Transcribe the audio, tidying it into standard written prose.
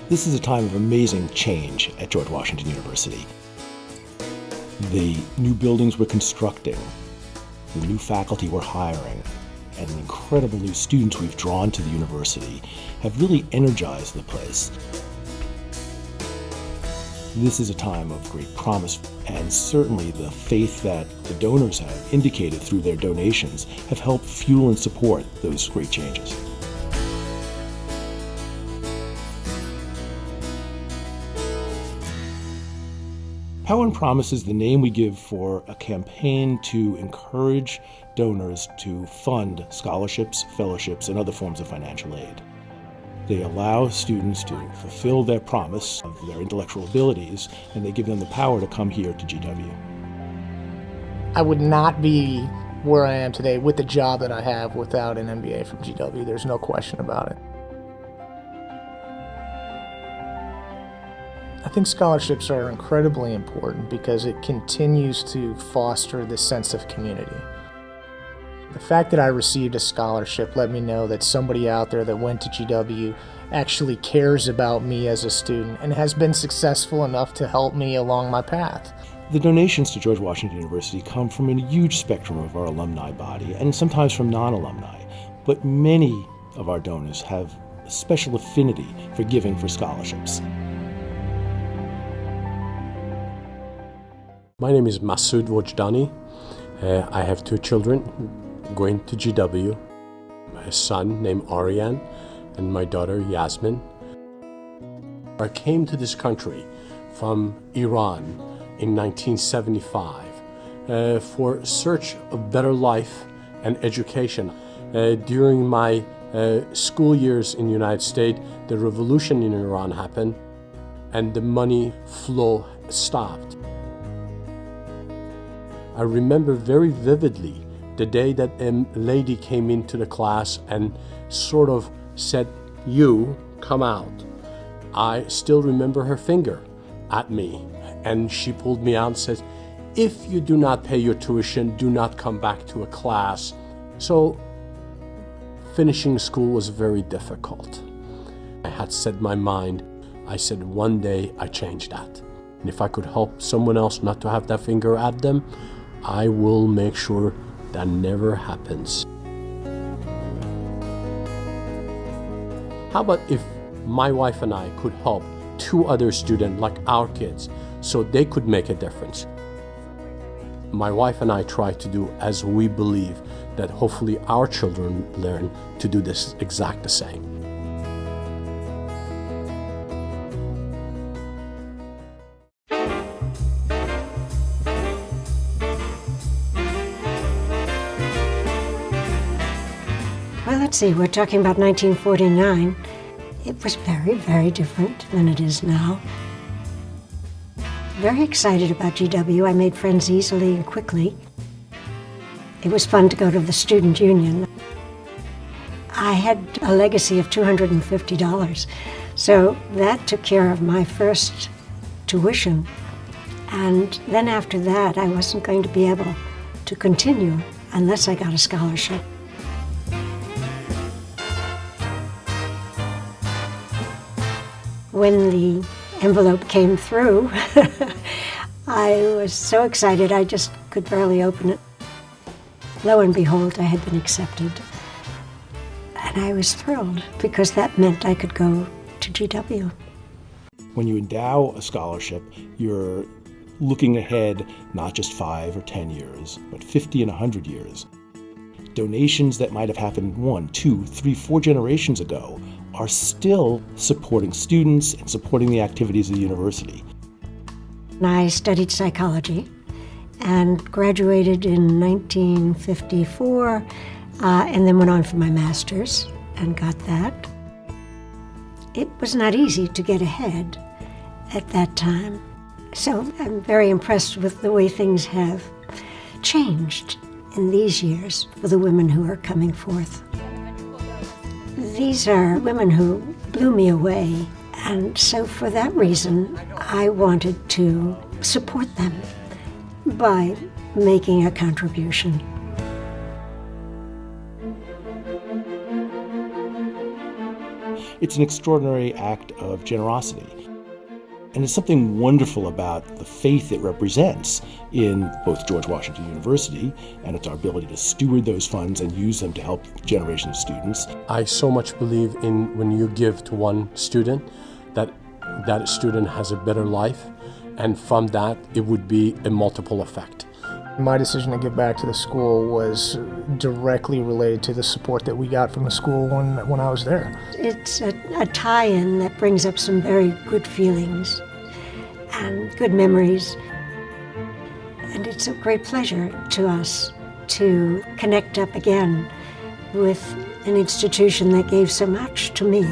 This is a time of amazing change at George Washington University. The new buildings we're constructing, the new faculty we're hiring, and the incredible new students we've drawn to the university have really energized the place. This is a time of great promise, and certainly the faith that the donors have indicated through their donations have helped fuel and support those great changes. Power and Promise is the name we give for a campaign to encourage donors to fund scholarships, fellowships, and other forms of financial aid. They allow students to fulfill their promise of their intellectual abilities, and they give them the power to come here to GW. I would not be where I am today with the job that I have without an MBA from GW. There's no question about it. I think scholarships are incredibly important because it continues to foster this sense of community. The fact that I received a scholarship let me know that somebody out there that went to GW actually cares about me as a student and has been successful enough to help me along my path. The donations to George Washington University come from a huge spectrum of our alumni body and sometimes from non-alumni, but many of our donors have a special affinity for giving for scholarships. My name is Masoud Wojdani. I have two children going to GW, my son named Ariane and my daughter Yasmin. I came to this country from Iran in 1975 for search of better life and education. During my school years in the United States, the revolution in Iran happened and the money flow stopped. I remember very vividly the day that a lady came into the class and sort of said, "You come out." I still remember her finger at me, and she pulled me out and said, "If you do not pay your tuition, do not come back to a class." So finishing school was very difficult. I had set my mind. I said, one day I change that. And if I could help someone else not to have that finger at them, I will make sure that never happens. How about if my wife and I could help two other students like our kids so they could make a difference? My wife and I try to do as we believe that hopefully our children learn to do this exact the same. Well, let's see, we're talking about 1949. It was very, very different than it is now. Very excited about GW. I made friends easily and quickly. It was fun to go to the student union. I had a legacy of $250, so that took care of my first tuition. And then after that, I wasn't going to be able to continue unless I got a scholarship. When the envelope came through, I was so excited I just could barely open it. Lo and behold, I had been accepted. And I was thrilled because that meant I could go to GW. When you endow a scholarship, you're looking ahead not just 5 or 10 years, but 50 and 100 years. Donations that might have happened 1, 2, 3, 4 generations ago are still supporting students and supporting the activities of the university. I studied psychology and graduated in 1954 and then went on for my master's and got that. It was not easy to get ahead at that time. So I'm very impressed with the way things have changed in these years for the women who are coming forth. These are women who blew me away, and so for that reason, I wanted to support them by making a contribution. It's an extraordinary act of generosity. And there's something wonderful about the faith it represents in both George Washington University and its ability to steward those funds and use them to help generations of students. I so much believe in when you give to one student, that that student has a better life, and from that it would be a multiple effect. My decision to give back to the school was directly related to the support that we got from the school when I was there. It's a tie-in that brings up some very good feelings and good memories. And it's a great pleasure to us to connect up again with an institution that gave so much to me.